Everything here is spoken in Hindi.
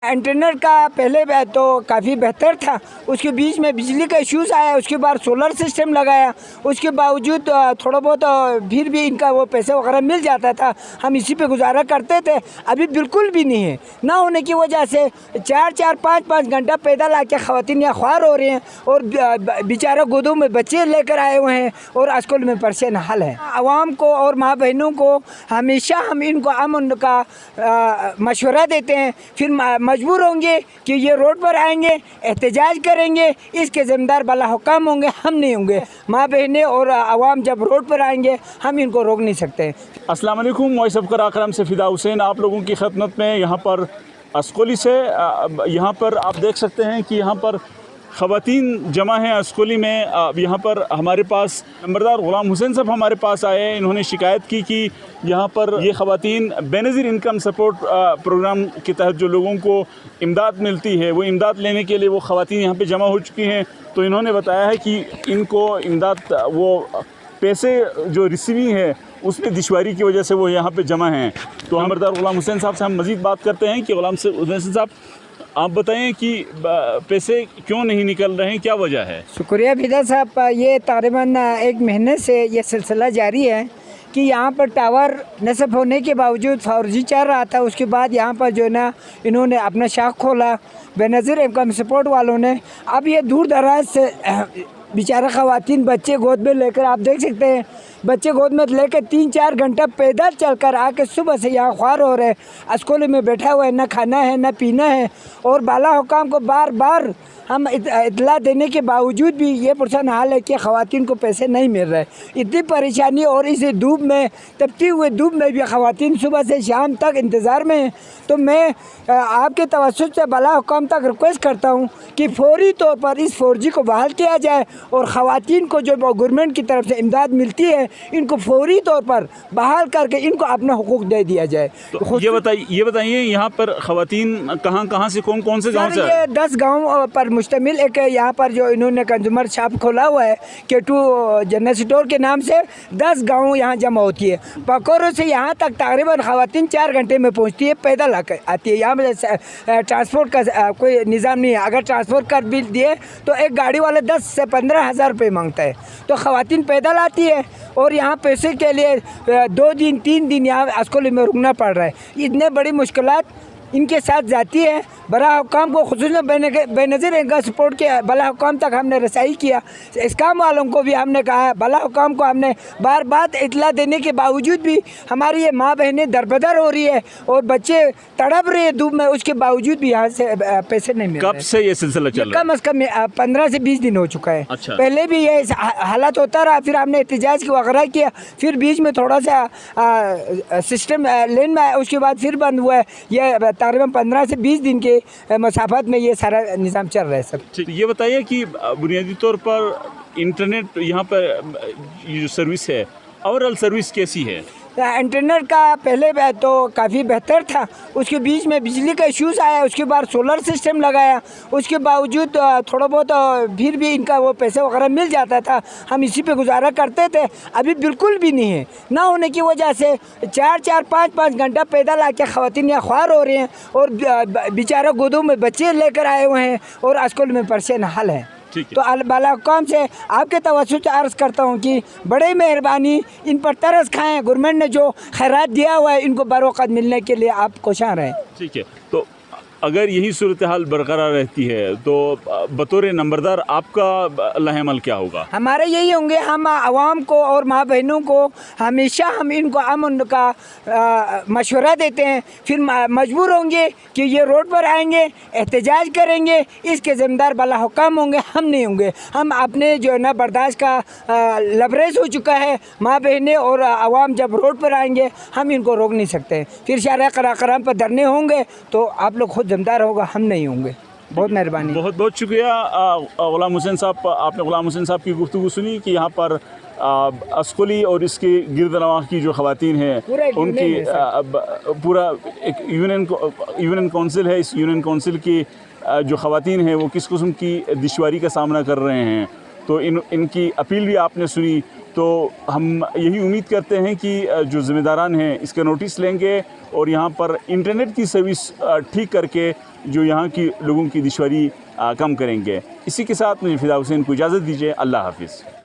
इंटरनेट का पहले तो काफ़ी बेहतर था, उसके बीच में बिजली का इश्यूज़ आया, उसके बाद सोलर सिस्टम लगाया, उसके बावजूद थोड़ा बहुत फिर भी इनका वो पैसे वगैरह मिल जाता था, हम इसी पे गुजारा करते थे। अभी बिल्कुल भी नहीं है, ना होने की वजह से 4-4, 5-5 घंटा पैदल आके ख़वातीन यहाँ ख्वार हो रहे हैं और बेचारा गोदों में बच्चे लेकर आए हुए हैं और स्कूल में परेशान हाल है। आवाम को और माँ बहनों को हमेशा हम इनको अमन का मशवरा देते हैं, फिर मजबूर होंगे कि ये रोड पर आएंगे, एहतजाज करेंगे, इसके ज़िम्मेदार बाला हुक्काम होंगे, हम नहीं होंगे। माँ बहनें और आवाम जब रोड पर आएंगे हम इनको रोक नहीं सकते। अस्सलाम वालेकुम, वॉइस ऑफ कराक्रम से फ़िदा हुसैन आप लोगों की खिदमत में। यहाँ पर अस्कोली से यहाँ पर आप देख सकते हैं कि यहाँ पर ख़वातीन जमा हैं अस्कोली में। यहाँ पर हमारे पास नंबरदार ग़ुलाम हुसैन साहब हमारे पास आए। इन्होंने शिकायत की कि यहाँ पर ये ख़वातीन बेनज़ीर इनकम सपोर्ट प्रोग्राम के तहत जो लोगों को इमदाद मिलती है, वो इमदाद लेने के लिए वो ख़वातीन यहाँ पे जमा हो चुकी हैं। तो इन्होंने बताया है कि इनको इमदाद वो पैसे जो रिसीविंग है उसमें दुश्वारी की वजह से वो यहाँ पे जमा हैं। तो नंबरदार ग़ुलाम हुसैन साहब से हम मज़ीद बात करते हैं कि ग़ुलाम हुसैन साहब आप बताएं कि पैसे क्यों नहीं निकल रहे हैं, क्या वजह है? शुक्रिया फिदा साहब, ये तकरीबन 1 महीने से ये सिलसिला जारी है कि यहाँ पर टावर नस्ब होने के बावजूद 4G चल रहा था। उसके बाद यहाँ पर जो है ना इन्होंने अपना शाख खोला बेनज़ीर इनकम सपोर्ट वालों ने। अब ये दूर दराज से बेचारा ख़वातीन बच्चे गोद में लेकर, आप देख सकते हैं बच्चे गोद में लेकर 3-4 घंटा पैदल चलकर आके सुबह से यहाँ ख्वार हो रहे हैं। स्कूल में बैठा हुआ है, ना खाना है ना पीना है। और बाला हुकाम को बार बार हम इतला देने के बावजूद भी ये परेशान हाल है कि ख़वातीन को पैसे नहीं मिल रहे। इतनी परेशानी और इस धूप में, तपती हुए धूप में भी ख़वातीन सुबह से शाम तक इंतज़ार में हैं। तो मैं आपके तवज्जुह से बाला हुकाम तक रिक्वेस्ट करता हूँ कि फौरी तौर पर इस 4G को बहाल किया जाए और ख़वातीन को जो गवर्नमेंट की तरफ से इमदाद मिलती है इनको फौरी तौर पर बहाल करके इनको अपना हुकूक दे दिया जाए। तो ये बताइए यहाँ पर ख़वातीन कहाँ से कौन से गाँव से? ये 10 गाँव पर मुश्तमिल एक यहाँ पर जो इन्होंने कंज्यूमर शॉप खोला हुआ है K2 जनरल स्टोर के नाम से 10 गाँव यहाँ जमा होती है। पकोरों से यहाँ तक तकरीबन ख़वातीन 4 घंटे में पहुँचती है, पैदल आती है। यहाँ में ट्रांसपोर्ट का कोई निज़ाम नहीं है। अगर ट्रांसपोर्ट का बिल दिए तो एक गाड़ी वाला 10 से 15 हज़ार रुपये मांगता है। तो ख़वातीन पैदल आती है और यहाँ पैसे के लिए 2 दिन 3 दिन यहाँ स्कूल में रुकना पड़ रहा है। इतने बड़ी मुश्किलात इनके साथ जाती है। बला हुकाम को खुसूसन बेनज़ीर इनकम सपोर्ट के बला हुकाम तक हमने रसाई किया। इस्काम वालों को भी हमने कहा, बला हुकाम को हमने बार बार इतला देने के बावजूद भी हमारी ये माँ बहनें दरबदर हो रही है और बच्चे तड़प रहे हैं धूप में, उसके बावजूद भी यहाँ से पैसे नहीं मिल रहे। कब से ये सिलसिला चल रहा है? कम अज़ कम 15 से 20 दिन हो चुका है। अच्छा। पहले भी ये हालत होता रहा, फिर हमने एहतजाज वगैरह किया, फिर बीच में थोड़ा सा सिस्टम लेन में आया, उसके बाद फिर बंद हुआ है। ये तकरीबन 15 से 20 दिन के मसाफत में ये सारा निज़ाम चल रहा है सब। ठीक, ये बताइए कि बुनियादी तौर पर इंटरनेट यहाँ पर ये जो सर्विस है, ओवरऑल सर्विस कैसी है? इंटरनेट का पहले तो काफ़ी बेहतर था, उसके बीच में बिजली का इश्यूज़ आया, उसके बाद सोलर सिस्टम लगाया, उसके बावजूद थोड़ा बहुत फिर भी इनका वो पैसे वगैरह मिल जाता था, हम इसी पे गुजारा करते थे। अभी बिल्कुल भी नहीं है, ना होने की वजह से 4-4, 5-5 घंटा पैदल आके ख़वातीन यहाँ ख्वार हो रहे हैं और बेचारा गोदों में बच्चे लेकर आए हुए हैं और स्कूल में परेशान हाल है। तो बाला हुक्काम से आपके तवज्जुह से अर्ज़ करता हूँ कि बड़े मेहरबानी इन पर तरस खाएँ। गवर्नमेंट ने जो खैरात दिया हुआ है इनको बरोक़त मिलने के लिए आप कोशां रहें। ठीक है, तो अगर यही सूरत हाल बरकरार रहती है तो बतौर नंबरदार आपका लहमल क्या होगा? हमारे यही होंगे, हम आवाम को और माँ बहनों को हमेशा हम इनको अमन का मशवरा देते हैं, फिर मजबूर होंगे कि ये रोड पर आएंगे, एहतजाज करेंगे, इसके ज़िम्मेदार बाला हुक्काम होंगे, हम नहीं होंगे। हम अपने जो है ना बर्दाश्त का लबरेज हो चुका है। माँ बहनें और आवाम जब रोड पर आएंगे हम इनको रोक नहीं सकते। फिर शारा कराक्रम पर धरने होंगे तो आप लोग खुद ज़िम्मेदार होगा, हम नहीं होंगे। बहुत मेहरबानी, बहुत बहुत शुक्रिया ग़ुलाम हुसैन साहब। आपने ग़ुलाम हुसैन साहब की गुफ्तगू सुनी कि यहाँ पर अस्कोली और इसके गिरदनवाह की जो ख़वातीन हैं उनकी पूरा एक यूनियन कौंसिल है। इस यूनियन कौंसिल की जो ख़वातीन हैं वो किस किस्म की दुश्वारी का सामना कर रहे हैं, तो इनकी अपील भी आपने सुनी। तो हम यही उम्मीद करते हैं कि जो ज़िम्मेदारान हैं इसके नोटिस लेंगे और यहाँ पर इंटरनेट की सर्विस ठीक करके जो यहाँ की लोगों की दुश्वारी कम करेंगे। इसी के साथ मुझे फ़िदा हुसैन को इजाज़त दीजिए। अल्लाह हाफ़िज़।